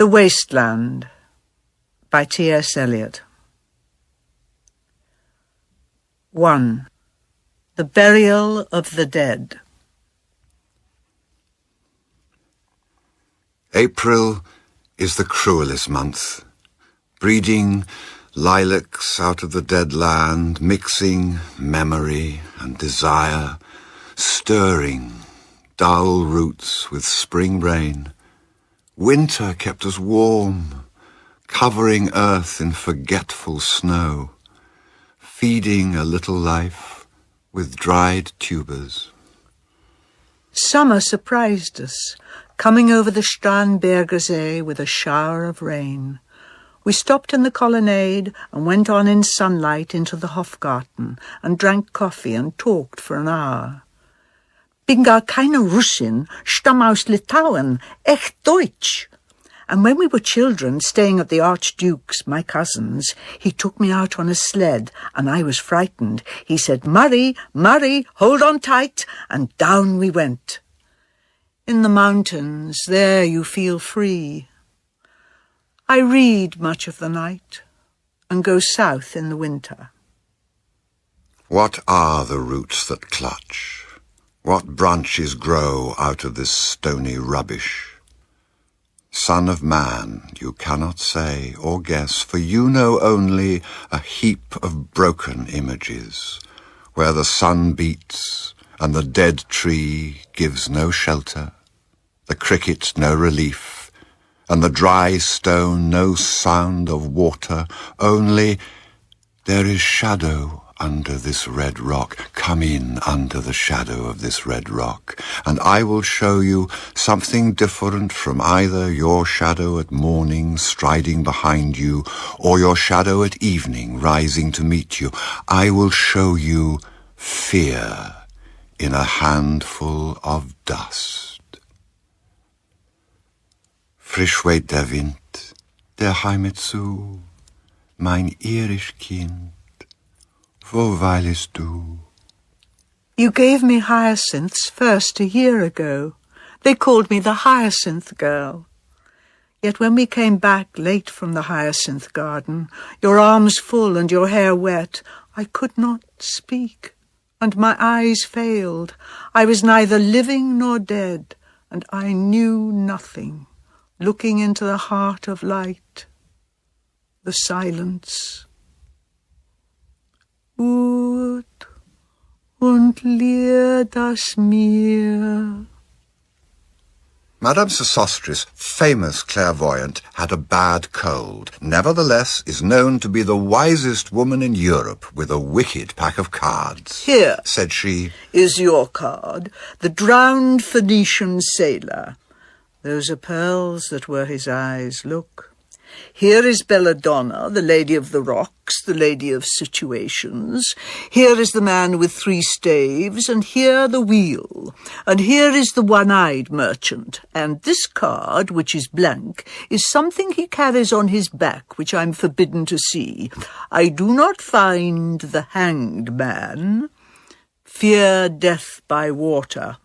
The Wasteland by T.S. Eliot. 1. The Burial of the Dead. April is the cruelest month, breeding lilacs out of the dead land, mixing memory and desire, stirring dull roots with spring rain. Winter kept us warm, covering earth in forgetful snow, feeding a little life with dried tubers. Summer surprised us, coming over the Starnbergersee with a shower of rain. We stopped in the colonnade and went on in sunlight into the Hofgarten and drank coffee and talked for an hour. Bin gar keine Russin, stamm aus Litauen, echt Deutsch. And when we were children, staying at the Archduke's, my cousin's, he took me out on a sled, and I was frightened. He said, "Murray, Murray, hold on tight," and down we went. In the mountains, there you feel free. I read much of the night, and go south in the winter. What are the roots that clutch? What branches grow out of this stony rubbish? Son of man, you cannot say or guess, for you know only a heap of broken images, where the sun beats and the dead tree gives no shelter, the cricket no relief, and the dry stone no sound of water, only there is shadow under this red rock. Come in under the shadow of this red rock, and I will show you something different from either your shadow at morning striding behind you, or your shadow at evening rising to meet you. I will show you fear in a handful of dust. Frisch weht der Wind, der Heimat zu, mein irisch Kind. Wo weilest du? You gave me hyacinths first a year ago. They called me the hyacinth girl. Yet when we came back late from the hyacinth garden, your arms full and your hair wet, I could not speak, and my eyes failed. I was neither living nor dead, and I knew nothing, looking into the heart of light, the silence. Gut und leer das Meer. Madame Sosostris, famous clairvoyant, had a bad cold. Nevertheless, is known to be the wisest woman in Europe, with a wicked pack of cards. "Here," said she, "is your card, the drowned Phoenician sailor. Those are pearls that were his eyes. Look. Here is Belladonna, the lady of the rocks, the lady of situations. Here is the man with 3 staves, and here the wheel. And here is the one-eyed merchant. And this card, which is blank, is something he carries on his back, which I'm forbidden to see. I do not find the hanged man. Fear death by water.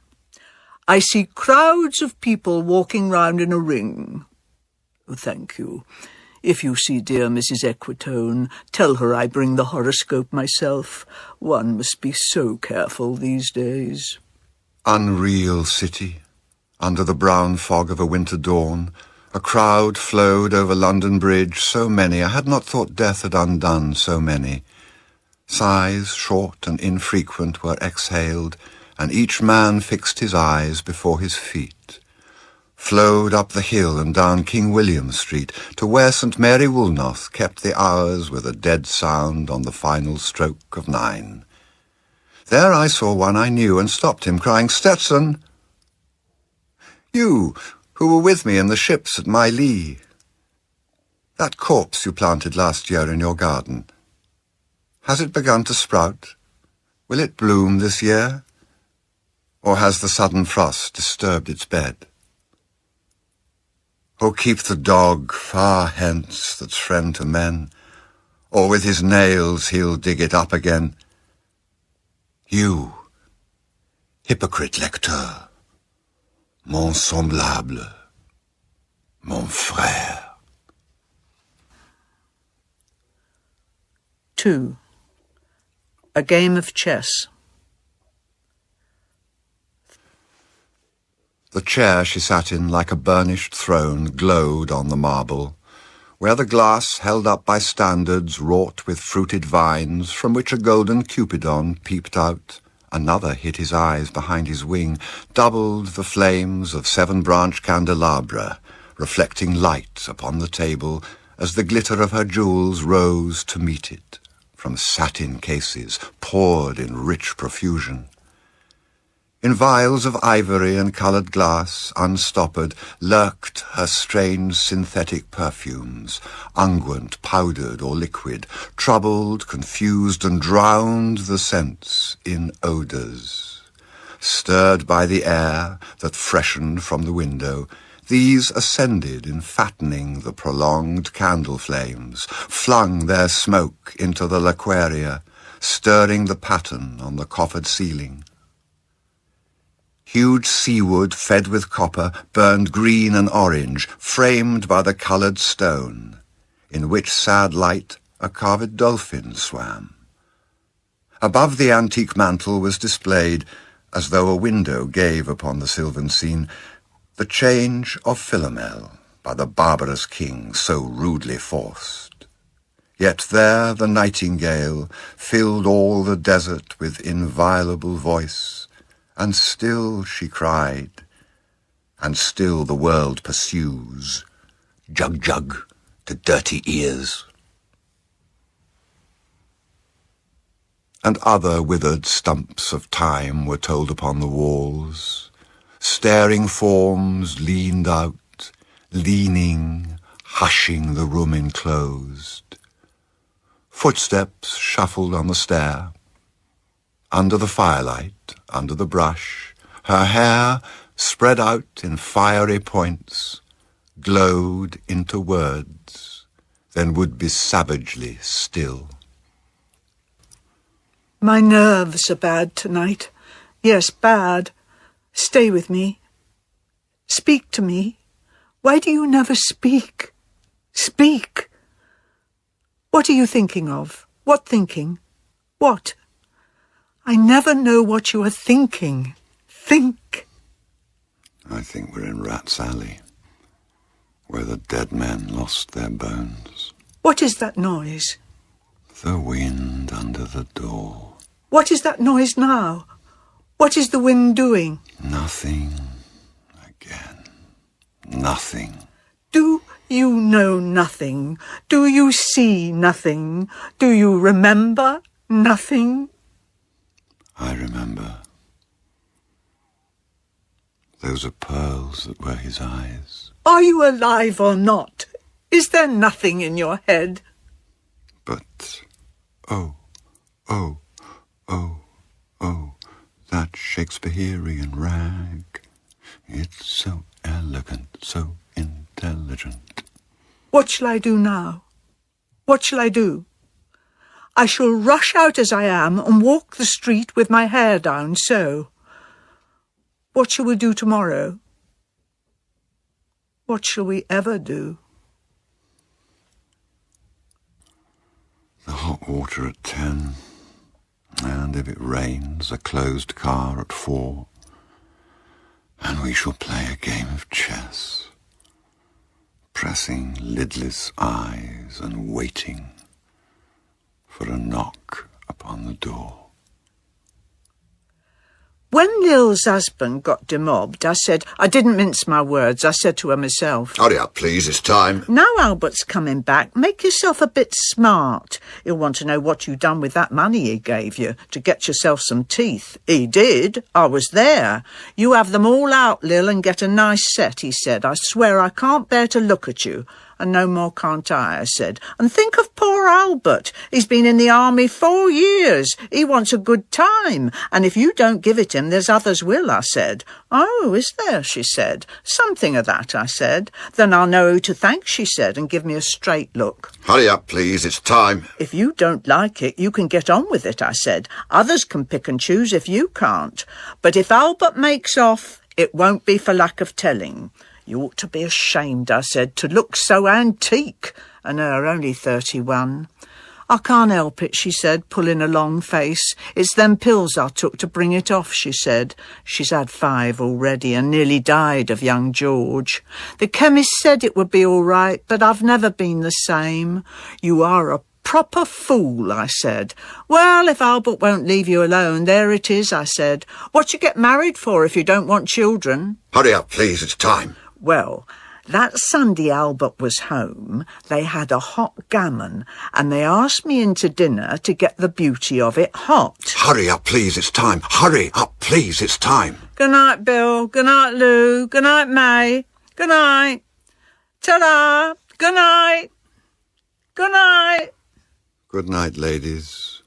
I see crowds of people walking round in a ring. Thank you. If you see dear Mrs. Equitone, tell her I bring the horoscope myself. One must be so careful these days." Unreal city, under the brown fog of a winter dawn, a crowd flowed over London Bridge, so many, I had not thought death had undone so many. Sighs, short and infrequent, were exhaled, and each man fixed his eyes before his feet. Flowed up the hill and down King William Street to where St. Mary Woolnoth kept the hours with a dead sound on the final stroke of 9. There I saw one I knew and stopped him, crying, "Stetson! You, who were with me in the ships at my lee. That corpse you planted last year in your garden. Has it begun to sprout? Will it bloom this year? Or has the sudden frost disturbed its bed? Oh, keep the dog far hence that's friend to men, or with his nails he'll dig it up again. You, hypocrite lecteur, mon semblable, mon frère. 2. A game of chess. The chair she sat in, like a burnished throne, glowed on the marble, where the glass, held up by standards wrought with fruited vines, from which a golden Cupidon peeped out, another hid his eyes behind his wing, doubled the flames of 7-branch candelabra, reflecting light upon the table as the glitter of her jewels rose to meet it, from satin cases poured in rich profusion. In vials of ivory and coloured glass, unstoppered, lurked her strange synthetic perfumes, unguent, powdered or liquid, troubled, confused, and drowned the scents in odours. Stirred by the air that freshened from the window, these ascended in fattening the prolonged candle flames, flung their smoke into the laquaria, stirring the pattern on the coffered ceiling. Huge seawood, fed with copper, burned green and orange, framed by the coloured stone, in which sad light a carved dolphin swam. Above the antique mantle was displayed, as though a window gave upon the sylvan scene, the change of Philomel by the barbarous king so rudely forced. Yet there the nightingale filled all the desert with inviolable voice, and still she cried, and still the world pursues, jug jug to dirty ears. And other withered stumps of time were told upon the walls. Staring forms leaned out, leaning, hushing the room enclosed. Footsteps shuffled on the stair. Under the firelight, under the brush, her hair, spread out in fiery points, glowed into words, then would be savagely still. My nerves are bad tonight. Yes, bad. Stay with me. Speak to me. Why do you never speak? Speak. What are you thinking of? What thinking? What? I never know what you are thinking. Think. I think we're in Rat's Alley, where the dead men lost their bones. What is that noise? The wind under the door. What is that noise now? What is the wind doing? Nothing again. Nothing. Do you know nothing? Do you see nothing? Do you remember nothing? I remember. Those are pearls that were his eyes. Are you alive or not? Is there nothing in your head? But, oh, that Shakespearean rag. It's so elegant, so intelligent. What shall I do now? What shall I do? I shall rush out as I am and walk the street with my hair down, so. What shall we do tomorrow? What shall we ever do? The hot water at 10, and if it rains, a closed car at 4, and we shall play a game of chess, pressing lidless eyes and waiting for a knock upon the door. When Lil's husband got demobbed, I didn't mince my words, I said to her myself, Hurry up, please, it's time. Now Albert's coming back, make yourself a bit smart. He'll want to know what you done with that money he gave you to get yourself some teeth. He did. I was there. You have them all out, Lil, and get a nice set, he said. I swear I can't bear to look at you. And no more can't I said. And think of poor Albert. He's been in the army 4 years. He wants a good time. And if you don't give it him, there's others will, I said. Oh, is there, she said. Something of that, I said. Then I'll know who to thank, she said, and give me a straight look. Hurry up, please, it's time. If you don't like it, you can get on with it, I said. Others can pick and choose if you can't. But if Albert makes off, it won't be for lack of telling. You ought to be ashamed, I said, to look so antique, and her only 31. "I can't help it," she said, pulling a long face. "It's them pills I took to bring it off," she said. She's had 5 already and nearly died of young George. "The chemist said it would be all right, but I've never been the same." "You are a proper fool," I said. "Well, if Albert won't leave you alone, there it is," I said. "What you get married for if you don't want children?" Hurry up, please, it's time. Well, that Sunday Albert was home, they had a hot gammon, and they asked me in to dinner to get the beauty of it hot. Hurry up, please, it's time. Hurry up, please, it's time. Good night, Bill. Good night, Lou. Good night, May. Good night. Ta-da. Good night. Good night. Good night, ladies.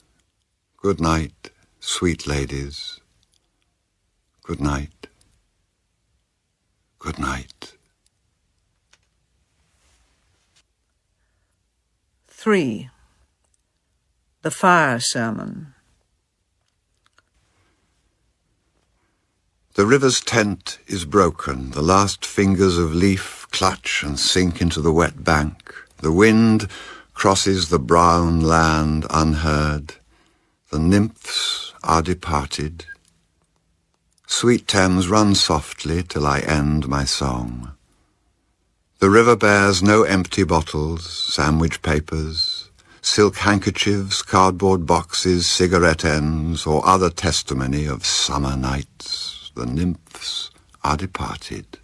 Good night, sweet ladies. Good night. Good night. 3. The Fire Sermon. The river's tent is broken. The last fingers of leaf clutch and sink into the wet bank. The wind crosses the brown land unheard. The nymphs are departed. Sweet Thames, run softly till I end my song. The river bears no empty bottles, sandwich papers, silk handkerchiefs, cardboard boxes, cigarette ends, or other testimony of summer nights. The nymphs are departed,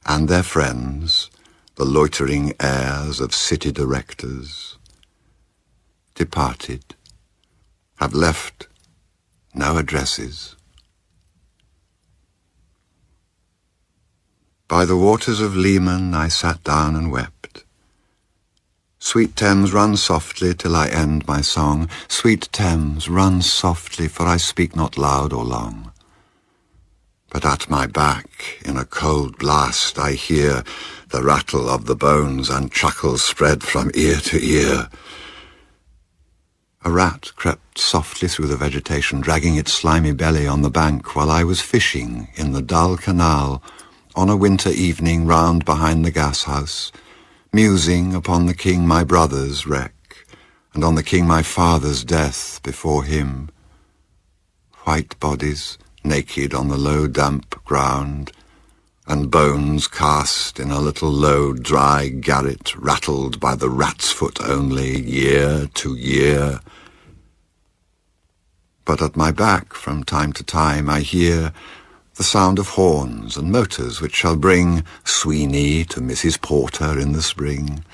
and their friends, the loitering heirs of city directors, departed, have left no addresses. By the waters of Leman I sat down and wept. Sweet Thames, run softly till I end my song. Sweet Thames, run softly, for I speak not loud or long. But at my back, in a cold blast, I hear the rattle of the bones and chuckles spread from ear to ear. A rat crept softly through the vegetation, dragging its slimy belly on the bank, while I was fishing in the dull canal on a winter evening round behind the gas-house, musing upon the king my brother's wreck, and on the king my father's death before him. White bodies naked on the low damp ground, and bones cast in a little low dry garret, rattled by the rat's foot only, year to year. But at my back from time to time I hear the sound of horns and motors which shall bring Sweeney to Mrs. Porter in the spring.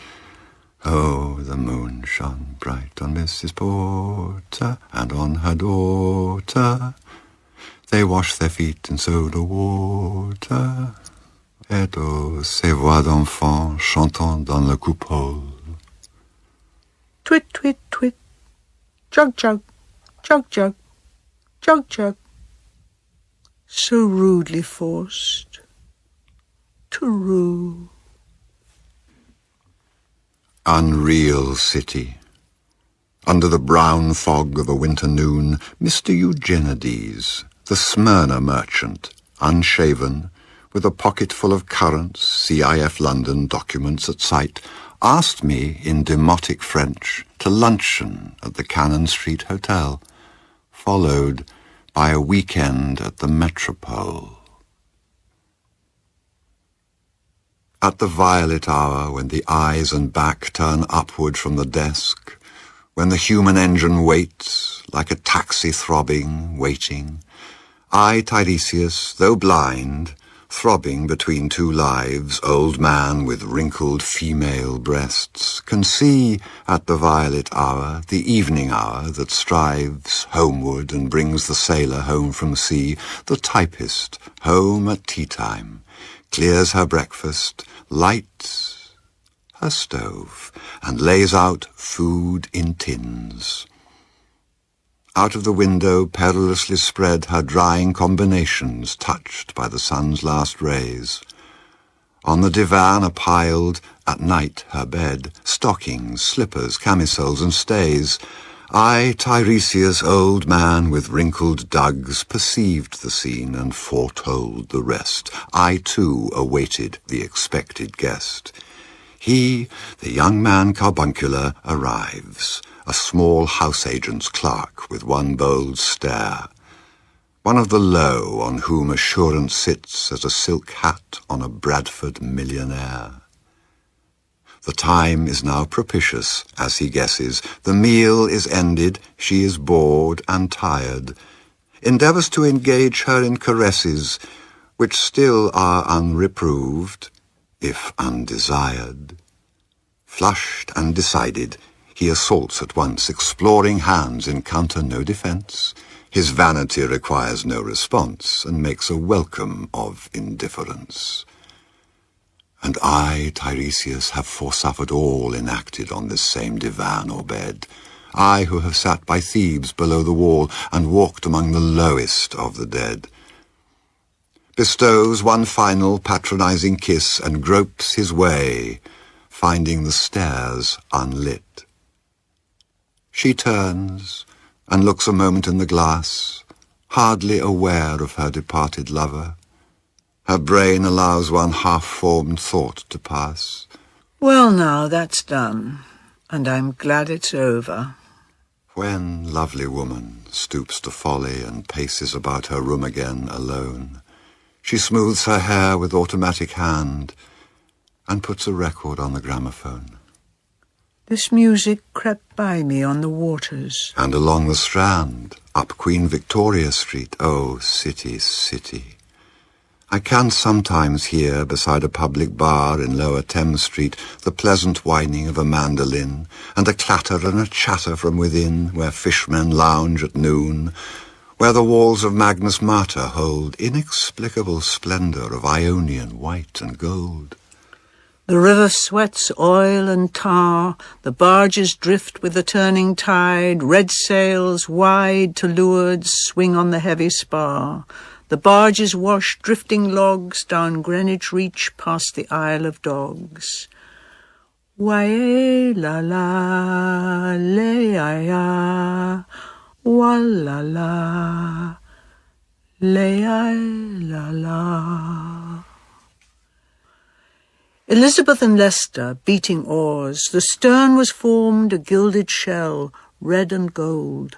Oh, the moon shone bright on Mrs. Porter and on her daughter. They washed their feet in soda water. Et oh, ces voix d'enfants chantant dans la coupole. Twit, twit, twit. Jug, jug. Jug, jug. Jug, jug. So rudely forced to rue. Unreal city. Under the brown fog of a winter noon, Mr. Eugenides, the Smyrna merchant, unshaven, with a pocket full of currants, CIF London documents at sight, asked me in demotic French to luncheon at the Cannon Street Hotel, followed by a weekend at the Metropole. At the violet hour, when the eyes and back turn upward from the desk, when the human engine waits, like a taxi throbbing, waiting, I, Tiresias, though blind, throbbing between two lives, old man with wrinkled female breasts, can see at the violet hour, the evening hour that strives homeward and brings the sailor home from sea, the typist home at tea-time, clears her breakfast, lights her stove, and lays out food in tins. Out of the window perilously spread her drying combinations touched by the sun's last rays. On the divan are piled, at night her bed, stockings, slippers, camisoles and stays. I, Tiresias, old man with wrinkled dugs, perceived the scene and foretold the rest. I too awaited the expected guest. He, the young man carbuncular, arrives, a small house-agent's clerk with one bold stare, one of the low on whom assurance sits as a silk hat on a Bradford millionaire. The time is now propitious, as he guesses. The meal is ended, she is bored and tired, endeavours to engage her in caresses, which still are unreproved, if undesired. Flushed and decided, he assaults at once. Exploring hands encounter no defence. His vanity requires no response, and makes a welcome of indifference. And I, Tiresias, have forsuffered all enacted on this same divan or bed, I who have sat by Thebes below the wall, and walked among the lowest of the dead. Bestows one final patronizing kiss, and gropes his way, finding the stairs unlit. She turns, and looks a moment in the glass, hardly aware of her departed lover. Her brain allows one half-formed thought to pass. Well, now, that's done, and I'm glad it's over. When lovely woman stoops to folly and paces about her room again alone, she smooths her hair with automatic hand and puts a record on the gramophone. This music crept by me on the waters. And along the Strand, up Queen Victoria Street, oh, city, city. I can sometimes hear, beside a public bar in Lower Thames Street, the pleasant whining of a mandolin, and a clatter and a chatter from within, where fishmen lounge at noon, where the walls of Magnus Mater hold inexplicable splendour of Ionian white and gold. The river sweats oil and tar, the barges drift with the turning tide, red sails wide to leeward swing on the heavy spar. The barges wash drifting logs down Greenwich Reach past the Isle of Dogs. Wa-la-la, le-ya-ya, wa-la-la, le-ya-la-la. Elizabeth and Leicester beating oars, the stern was formed a gilded shell, red and gold.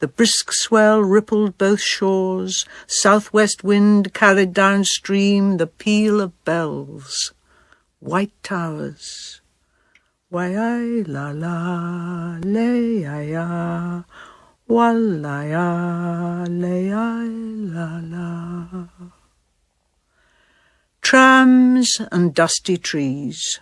The brisk swell rippled both shores, southwest wind carried downstream the peal of bells. White towers. Wa-la-la, le-ya-ya, wa-la-ya, le-ya-la-la. Trams and dusty trees.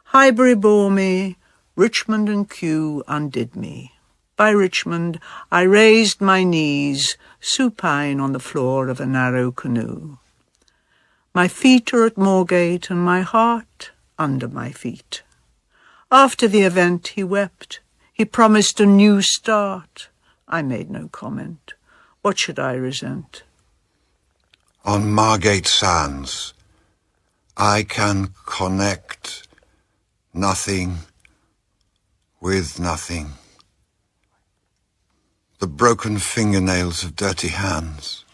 Highbury bore me, Richmond and Kew undid me. By Richmond I raised my knees, supine on the floor of a narrow canoe. My feet are at Moorgate and my heart under my feet. After the event he wept. He promised a new start. I made no comment. What should I resent? On Margate Sands, I can connect nothing with nothing. The broken fingernails of dirty hands.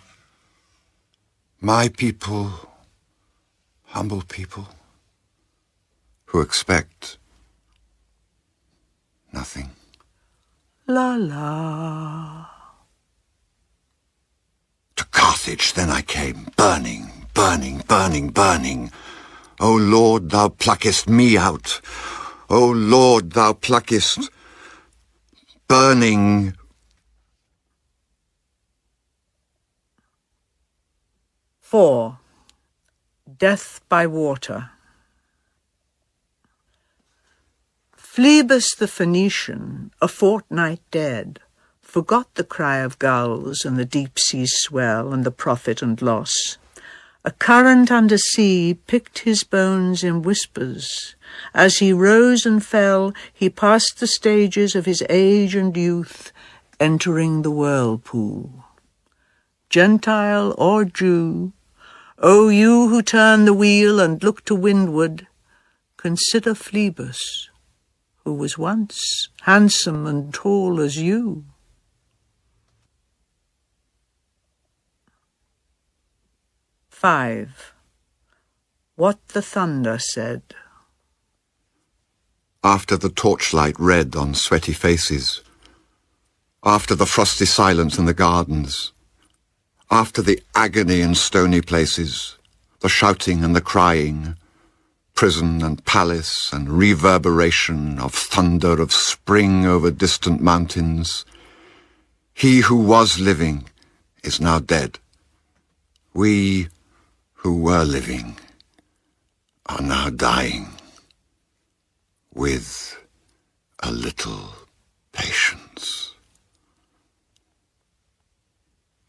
My people, humble people, who expect nothing. La la. To Carthage then I came, burning, burning, burning, burning. O Lord, thou pluckest me out. O Lord, thou pluckest, burning. 4. Death by water. Phlebas the Phoenician, a fortnight dead, forgot the cry of gulls and the deep sea's swell and the profit and loss. A current under sea picked his bones in whispers. As he rose and fell, he passed the stages of his age and youth, entering the whirlpool. Gentile or Jew, O you who turn the wheel and look to windward, consider Phlebas, who was once handsome and tall as you. 5. What the thunder said. After the torchlight red on sweaty faces, after the frosty silence in the gardens, after the agony in stony places, the shouting and the crying, prison and palace and reverberation of thunder of spring over distant mountains, he who was living is now dead. We who were living are now dying. With a little patience.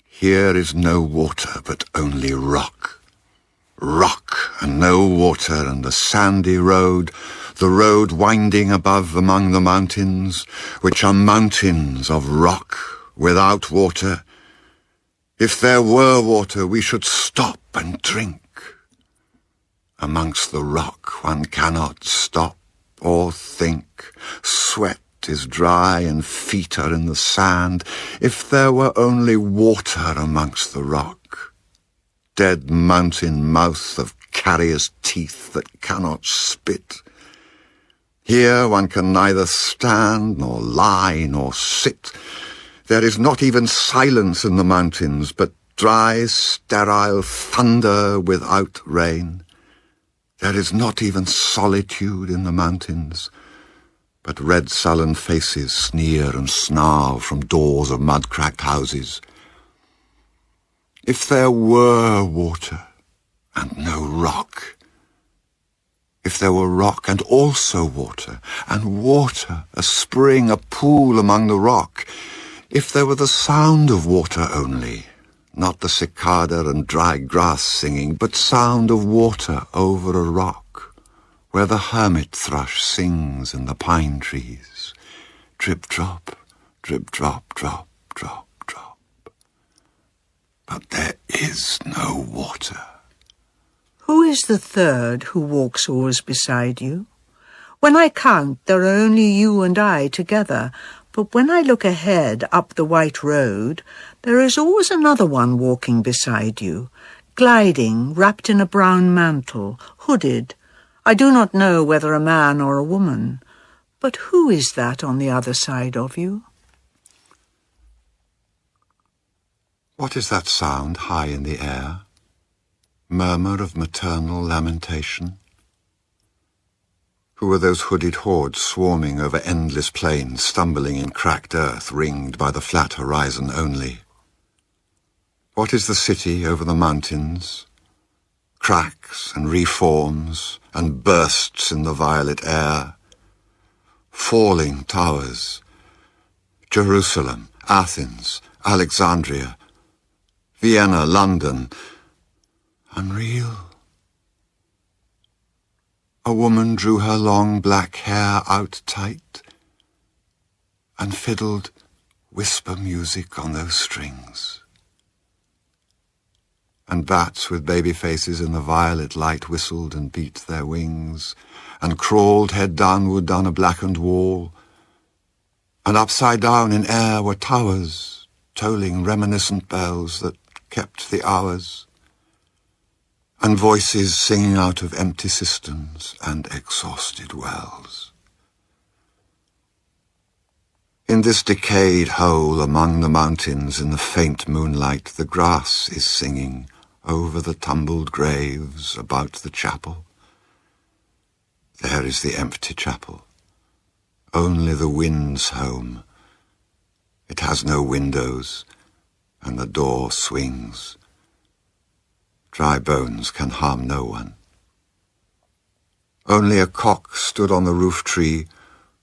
Here is no water, but only rock. Rock and no water, and the sandy road, the road winding above among the mountains, which are mountains of rock without water. If there were water, we should stop and drink. Amongst the rock one cannot stop or think. Sweat is dry and feet are in the sand. If there were only water amongst the rock, dead mountain mouth of carrier's teeth that cannot spit. Here one can neither stand nor lie nor sit. There is not even silence in the mountains, but dry, sterile thunder without rain. There is not even solitude in the mountains, but red sullen faces sneer and snarl from doors of mud-cracked houses. If there were water and no rock, if there were rock and also water, and water, a spring, a pool among the rock, if there were the sound of water only, not the cicada and dry grass singing, but sound of water over a rock, where the hermit thrush sings in the pine trees. Drip, drop, drip, drop, drop, drop, drop. But there is no water. Who is the third who walks always beside you? When I count, there are only you and I together, but when I look ahead up the white road, there is always another one walking beside you, gliding, wrapped in a brown mantle, hooded. I do not know whether a man or a woman, but who is that on the other side of you? What is that sound high in the air? Murmur of maternal lamentation? Who are those hooded hordes swarming over endless plains, stumbling in cracked earth, ringed by the flat horizon only? What is the city over the mountains? Cracks and reforms and bursts in the violet air. Falling towers. Jerusalem, Athens, Alexandria, Vienna, London. Unreal. A woman drew her long black hair out tight and fiddled whisper music on those strings. And bats with baby faces in the violet light whistled and beat their wings, and crawled head downward down a blackened wall, and upside down in air were towers, tolling reminiscent bells that kept the hours, and voices singing out of empty cisterns and exhausted wells. In this decayed hole among the mountains in the faint moonlight, the grass is singing over the tumbled graves about the chapel. There is the empty chapel, only the wind's home. It has no windows, and the door swings. Dry bones can harm no one. Only a cock stood on the roof tree,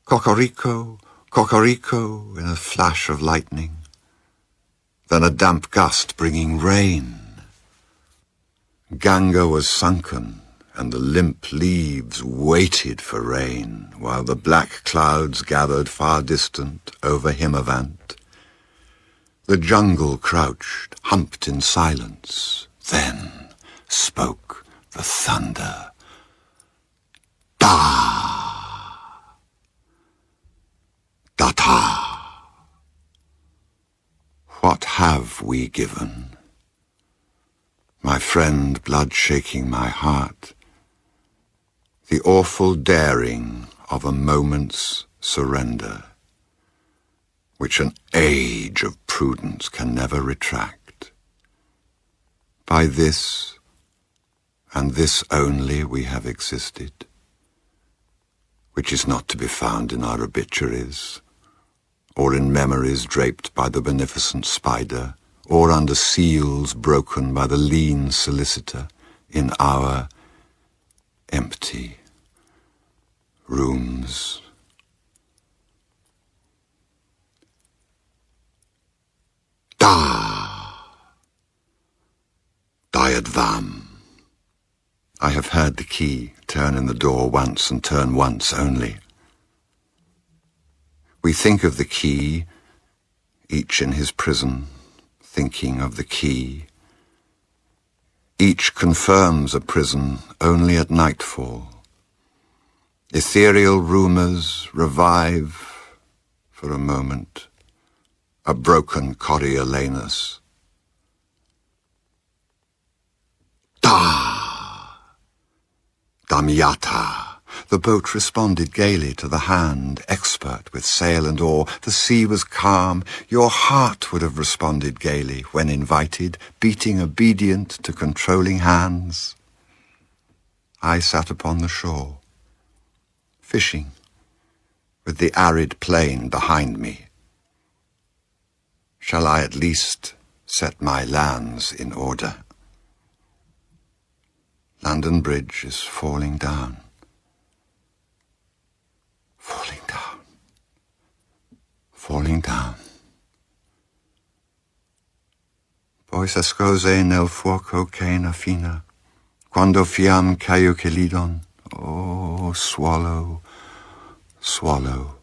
cocorico, cocorico, in a flash of lightning. Then a damp gust bringing rain. Ganga was sunken, and the limp leaves waited for rain, while the black clouds gathered far distant over Himavant. The jungle crouched, humped in silence. Then spoke the thunder. Da! Da-ta! What have we given? My friend, blood shaking my heart, the awful daring of a moment's surrender, which an age of prudence can never retract. By this, and this only, we have existed, which is not to be found in our obituaries, or in memories draped by the beneficent spider, or under seals broken by the lean solicitor, in our empty rooms. Diadvam. I have heard the key turn in the door once and turn once only. We think of the key, each in his prison, thinking of the key. Each confirms a prison only at nightfall. Ethereal rumours revive for a moment a broken Coriolanus. Damiata. The boat responded gaily to the hand, expert with sail and oar. The sea was calm. Your heart would have responded gaily when invited, beating obedient to controlling hands. I sat upon the shore, fishing, with the arid plain behind me. Shall I at least set my lands in order? London Bridge is falling down. Falling down. Falling down. Poi s'ascose nel fuoco che ne fina, quando fiam caio che lidon. Oh, swallow, swallow.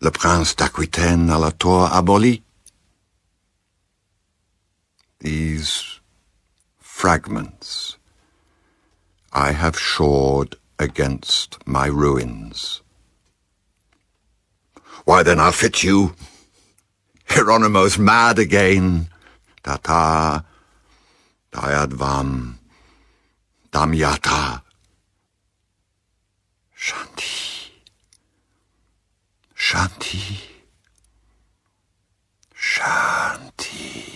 Le prince d'Aquitaine à la tour abolie. These fragments I have shored against my ruins. Why then I'll fit you. Hieronymo's mad again. Tata, Diadvam, Damiata. Shanti, Shanti, Shanti.